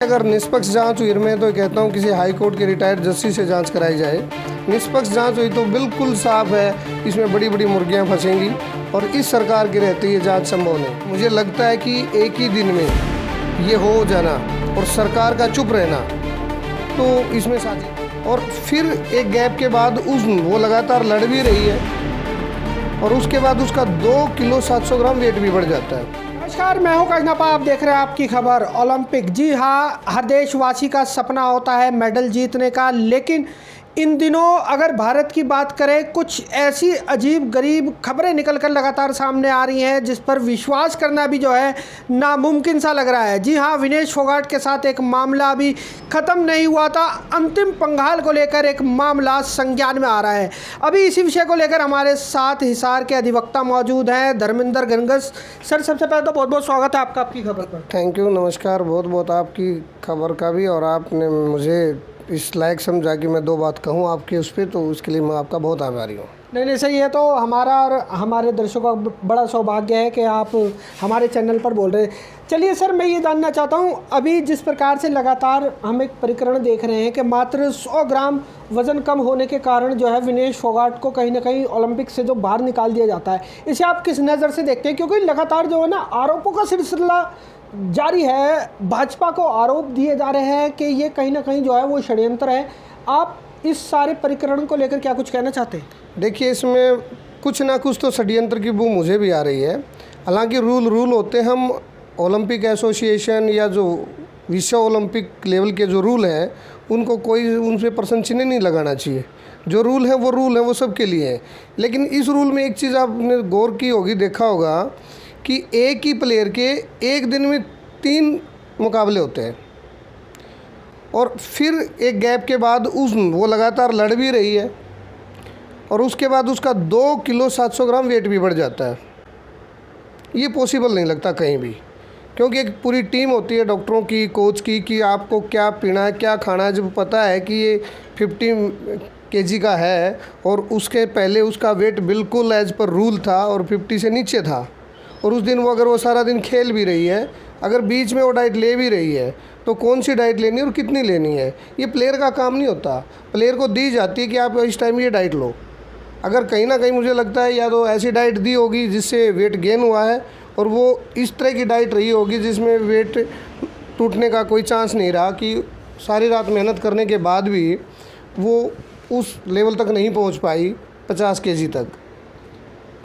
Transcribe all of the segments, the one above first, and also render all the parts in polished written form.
अगर निष्पक्ष जांच हुई, मैं तो कहता हूं किसी हाई कोर्ट के रिटायर्ड जस्टिस से जांच कराई जाए। निष्पक्ष जांच हुई तो बिल्कुल साफ है, इसमें बड़ी बड़ी मुर्गियां फंसेंगी और इस सरकार की रहती है जांच संभव नहीं। मुझे लगता है कि एक ही दिन में ये हो जाना और सरकार का चुप रहना, तो इसमें साजिश। और फिर एक गैप के बाद वो लगातार लड़ भी रही है और उसके बाद उसका 2 किलो 700 ग्राम वेट भी बढ़ जाता है। नमस्कार, मैं हूं कजनपा। आप देख रहे हैं आपकी खबर ओलंपिक। जी हाँ, हर देशवासी का सपना होता है मेडल जीतने का, लेकिन इन दिनों अगर भारत की बात करें, कुछ ऐसी अजीब गरीब खबरें निकलकर लगातार सामने आ रही हैं जिस पर विश्वास करना भी जो है नामुमकिन सा लग रहा है। जी हाँ, विनेश फोगाट के साथ एक मामला अभी ख़त्म नहीं हुआ था। अंतिम पंगाल को लेकर एक मामला संज्ञान में आ रहा है। अभी इसी विषय को लेकर हमारे साथ हिसार के अधिवक्ता मौजूद हैं, धर्मेंद्र गंगस। सर, सबसे पहले तो बहुत बहुत स्वागत है आपका आपकी खबर पर। थैंक यू, नमस्कार। बहुत बहुत आपकी खबर का भी, और आपने मुझे इस लायक समझा कि मैं 2 बात कहूँ आपके उस पर, तो उसके लिए मैं आपका बहुत आभारी हूँ। नहीं सर, ये तो हमारा और हमारे दर्शकों का बड़ा सौभाग्य है कि आप हमारे चैनल पर बोल रहे हैं। चलिए सर, मैं ये जानना चाहता हूँ, अभी जिस प्रकार से लगातार हम एक प्रकरण देख रहे हैं कि मात्र 100 ग्राम वज़न कम होने के कारण जो है विनेश फोगाट को कहीं ना कहीं ओलंपिक से जो बाहर निकाल दिया जाता है, इसे आप किस नज़र से देखते हैं? क्योंकि लगातार जो है ना आरोपों का सिलसिला जारी है, भाजपा को आरोप दिए जा रहे हैं कि ये कहीं ना कहीं जो है वो षड्यंत्र है। आप इस सारे प्रकरण को लेकर क्या कुछ कहना चाहते हैं? देखिए, इसमें कुछ ना कुछ तो षड्यंत्र की बू मुझे भी आ रही है। हालांकि रूल होते हैं। हम ओलंपिक एसोसिएशन या जो विश्व ओलंपिक लेवल के जो रूल हैं, उनको कोई उनसे प्रश्न चिन्ह नहीं लगाना चाहिए। जो रूल है वो सबके लिए है। लेकिन इस रूल में एक चीज़ आपने गौर की होगी, देखा होगा कि एक ही प्लेयर के एक दिन में 3 मुकाबले होते हैं और फिर एक गैप के बाद वो लगातार लड़ भी रही है और उसके बाद उसका 2 किलो 700 ग्राम वेट भी बढ़ जाता है। ये पॉसिबल नहीं लगता कहीं भी, क्योंकि एक पूरी टीम होती है डॉक्टरों की, कोच की, कि आपको क्या पीना है, क्या खाना है। जब पता है कि ये 50 kg का है और उसके पहले उसका वेट बिल्कुल एज पर रूल था और 50 से नीचे था, और उस दिन वो सारा दिन खेल भी रही है, अगर बीच में वो डाइट ले भी रही है, तो कौन सी डाइट लेनी है और कितनी लेनी है, ये प्लेयर का काम नहीं होता। प्लेयर को दी जाती है कि आप इस टाइम ये डाइट लो। अगर कहीं ना कहीं मुझे लगता है या तो ऐसी डाइट दी होगी जिससे वेट गेन हुआ है, और वो इस तरह की डाइट रही होगी जिसमें वेट टूटने का कोई चांस नहीं रहा, कि सारी रात मेहनत करने के बाद भी वो उस लेवल तक नहीं पहुँच पाई 50 kg तक।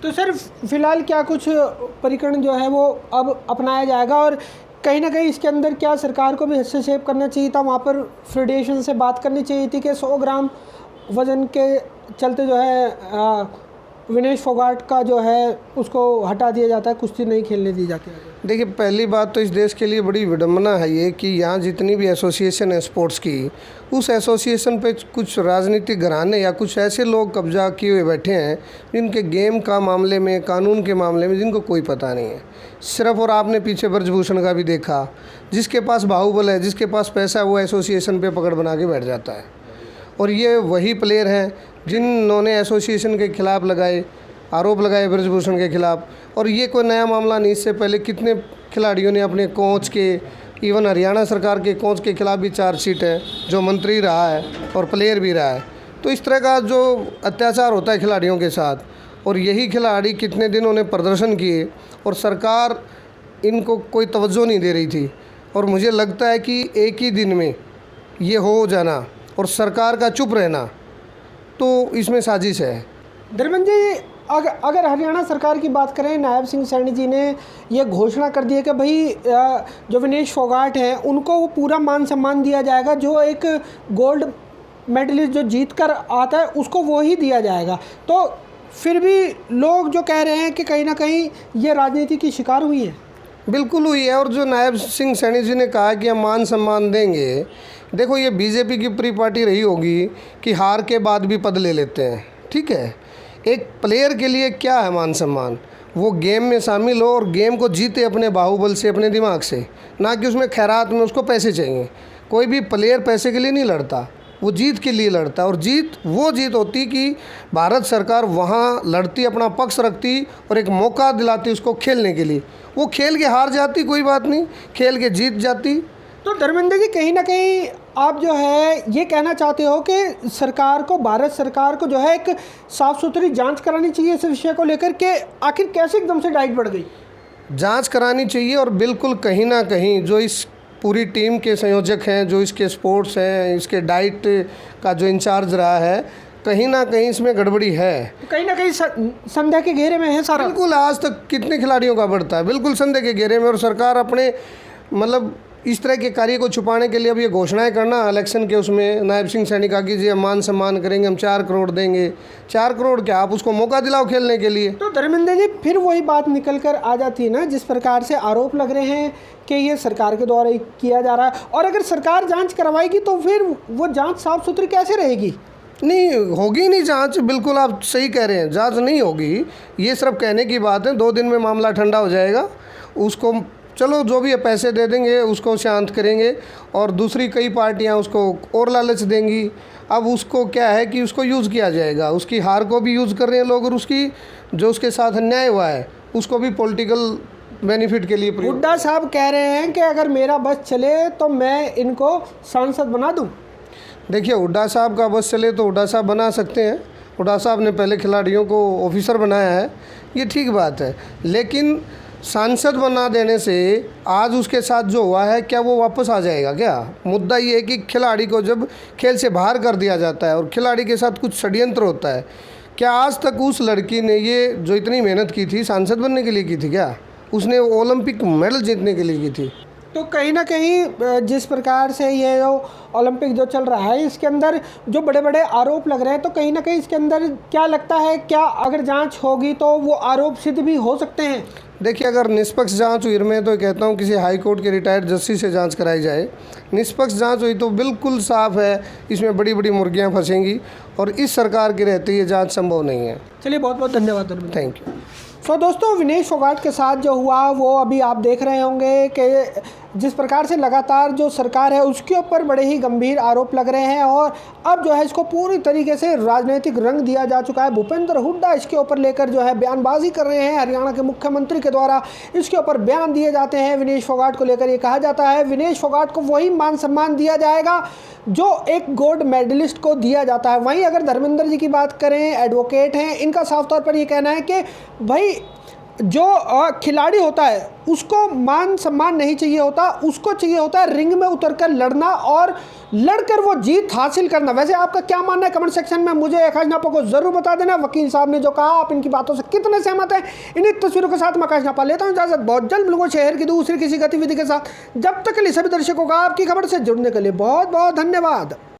तो सर, फिलहाल क्या कुछ प्रकरण जो है वो अब अपनाया जाएगा, और कहीं ना कहीं इसके अंदर क्या सरकार को भी हस्तक्षेप करना चाहिए था? वहाँ पर फेडरेशन से बात करनी चाहिए थी कि 100 ग्राम वज़न के चलते जो है विनेश फोगाट का जो है उसको हटा दिया जाता है, कुश्ती नहीं खेलने दी जाती है। देखिए, पहली बात तो इस देश के लिए बड़ी विडम्बना है ये कि यहाँ जितनी भी एसोसिएशन है स्पोर्ट्स की, उस एसोसिएशन पे कुछ राजनीतिक घराने या कुछ ऐसे लोग कब्जा किए हुए बैठे हैं जिनके गेम का मामले में, कानून के मामले में जिनको कोई पता नहीं है सिर्फ। और आपने पीछे ब्रजभूषण का भी देखा, जिसके पास बाहुबल है, जिसके पास पैसा है, वो एसोसिएशन पे पकड़ बना के बैठ जाता है। और ये वही प्लेयर हैं जिन्होंने एसोसिएशन के खिलाफ़ आरोप लगाए ब्रजभूषण के खिलाफ़। और ये कोई नया मामला नहीं, इससे पहले कितने खिलाड़ियों ने अपने कोच के, इवन हरियाणा सरकार के कोच के खिलाफ़ भी चार्जशीट है, जो मंत्री रहा है और प्लेयर भी रहा है। तो इस तरह का जो अत्याचार होता है खिलाड़ियों के साथ, और यही खिलाड़ी कितने दिन उन्हें प्रदर्शन किए और सरकार इनको कोई तवज्जो नहीं दे रही थी। और मुझे लगता है कि एक ही दिन में ये हो जाना और सरकार का चुप रहना, तो इसमें साजिश है। धर्मेंद्र जी, अगर हरियाणा सरकार की बात करें, नायब सिंह सैनी जी ने ये घोषणा कर दी है कि भाई जो विनेश फोगाट हैं उनको वो पूरा मान सम्मान दिया जाएगा, जो एक गोल्ड मेडलिस्ट जो जीत कर आता है उसको वो ही दिया जाएगा। तो फिर भी लोग जो कह रहे हैं कि कहीं ना कहीं ये राजनीति की शिकार हुई है। बिल्कुल हुई है। और जो नायब सिंह सैनी जी ने कहा कि हम मान सम्मान देंगे, देखो ये बीजेपी की पूरी पार्टी रही होगी कि हार के बाद भी पद ले लेते हैं, ठीक है। एक प्लेयर के लिए क्या है मान सम्मान? वो गेम में शामिल हो और गेम को जीते अपने बाहुबल से, अपने दिमाग से, ना कि उसमें खैरात में उसको पैसे चाहिए। कोई भी प्लेयर पैसे के लिए नहीं लड़ता, वो जीत के लिए लड़ता है। और वो जीत होती कि भारत सरकार वहाँ लड़ती, अपना पक्ष रखती और एक मौका दिलाती उसको खेलने के लिए। वो खेल के हार जाती कोई बात नहीं, खेल के जीत जाती, तो धर्मेंद्र जी, कहीं ना कहीं आप जो है ये कहना चाहते हो कि सरकार को, भारत सरकार को जो है एक साफ सुथरी जांच करानी चाहिए इस विषय को लेकर के आखिर कैसे एकदम से डाइट बढ़ गई? जांच करानी चाहिए और बिल्कुल कहीं ना कहीं जो इस पूरी टीम के संयोजक हैं, जो इसके स्पोर्ट्स हैं, इसके डाइट का जो इंचार्ज रहा है, कहीं ना कहीं इसमें गड़बड़ी है। तो कहीं ना कहीं संदेह के घेरे में है सारा। बिल्कुल, आज तक कितने खिलाड़ियों का बढ़ता है, बिल्कुल संदेह के घेरे में। और सरकार अपने मतलब इस तरह के कार्य को छुपाने के लिए अब ये घोषणाएं करना इलेक्शन के उसमें, नायब सिंह सैनी का कि जी हम मान सम्मान करेंगे, हम 4 करोड़ देंगे। 4 करोड़ क्या, आप उसको मौका दिलाओ खेलने के लिए। तो धर्मेंद्र जी, फिर वही बात निकल कर आ जाती है ना, जिस प्रकार से आरोप लग रहे हैं कि ये सरकार के द्वारा ही किया जा रहा है, और अगर सरकार जांच करवाएगी तो फिर वो जांच साफ सुथरी कैसे रहेगी? नहीं होगी, नहीं जांच, बिल्कुल आप सही कह रहे हैं, जांच नहीं होगी। ये सिर्फ कहने की बात है, 2 दिन में मामला ठंडा हो जाएगा। उसको चलो जो भी है पैसे दे देंगे, उसको शांत करेंगे, और दूसरी कई पार्टियां उसको और लालच देंगी। अब उसको क्या है कि उसको यूज़ किया जाएगा, उसकी हार को भी यूज़ कर रहे हैं लोग, और उसकी जो उसके साथ अन्याय हुआ है उसको भी पॉलिटिकल बेनिफिट के लिए प्रयोग। हुड्डा साहब कह रहे हैं कि अगर मेरा बस चले तो मैं इनको सांसद बना दूं। देखिए, हुड्डा साहब का बस चले तो हुड्डा साहब बना सकते हैं। हुड्डा साहब ने पहले खिलाड़ियों को ऑफिसर बनाया है, ये ठीक बात है, लेकिन सांसद बना देने से आज उसके साथ जो हुआ है, क्या वो वापस आ जाएगा क्या? मुद्दा ये है कि खिलाड़ी को जब खेल से बाहर कर दिया जाता है और खिलाड़ी के साथ कुछ षड्यंत्र होता है, क्या आज तक उस लड़की ने ये जो इतनी मेहनत की थी सांसद बनने के लिए की थी क्या? उसने ओलंपिक मेडल जीतने के लिए की थी। तो कहीं ना कहीं जिस प्रकार से ये जो ओलंपिक जो चल रहा है, इसके अंदर जो बड़े बड़े आरोप लग रहे हैं, तो कहीं ना कहीं इसके अंदर क्या लगता है, क्या अगर जांच होगी तो वो आरोप सिद्ध भी हो सकते हैं? देखिए, अगर निष्पक्ष जांच हुई, मैं तो कहता हूं किसी हाई कोर्ट के रिटायर्ड जस्टिस से जांच कराई जाए। निष्पक्ष जांच हुई तो बिल्कुल साफ है, इसमें बड़ी बड़ी मुर्गियां फंसेंगी, और इस सरकार के रहते ये जांच संभव नहीं है। चलिए, बहुत बहुत धन्यवाद। Thank you. सो दोस्तों, विनेश फोगाट के साथ जो हुआ वो अभी आप देख रहे होंगे कि जिस प्रकार से लगातार जो सरकार है उसके ऊपर बड़े ही गंभीर आरोप लग रहे हैं, और अब जो है इसको पूरी तरीके से राजनीतिक रंग दिया जा चुका है। भूपेंद्र हुड्डा इसके ऊपर लेकर जो है बयानबाजी कर रहे हैं, हरियाणा के मुख्यमंत्री के द्वारा इसके ऊपर बयान दिए जाते हैं। विनेश फोगाट को लेकर ये कहा जाता है विनेश फोगाट को वही मान सम्मान दिया जाएगा जो एक गोल्ड मेडलिस्ट को दिया जाता है। वहीं अगर धर्मेंद्र जी की बात करें, एडवोकेट हैं, इनका साफ तौर पर ये कहना है कि भाई जो खिलाड़ी होता है उसको मान सम्मान नहीं चाहिए होता, उसको चाहिए होता है रिंग में उतरकर लड़ना और लड़कर वो जीत हासिल करना। वैसे आपका क्या मानना है कमेंट सेक्शन में मुझे आकाश नापा को जरूर बता देना। वकील साहब ने जो कहा, आप इनकी बातों से कितने सहमत हैं? इन्हीं तस्वीरों के साथ मैं आकाश नापा लेता हूं इजाजत। बहुत जल्द मिलूंगा शहर की दूसरी किसी गतिविधि के साथ। जब तक के लिए सभी दर्शकों का आपकी खबर से जुड़ने के लिए बहुत बहुत धन्यवाद।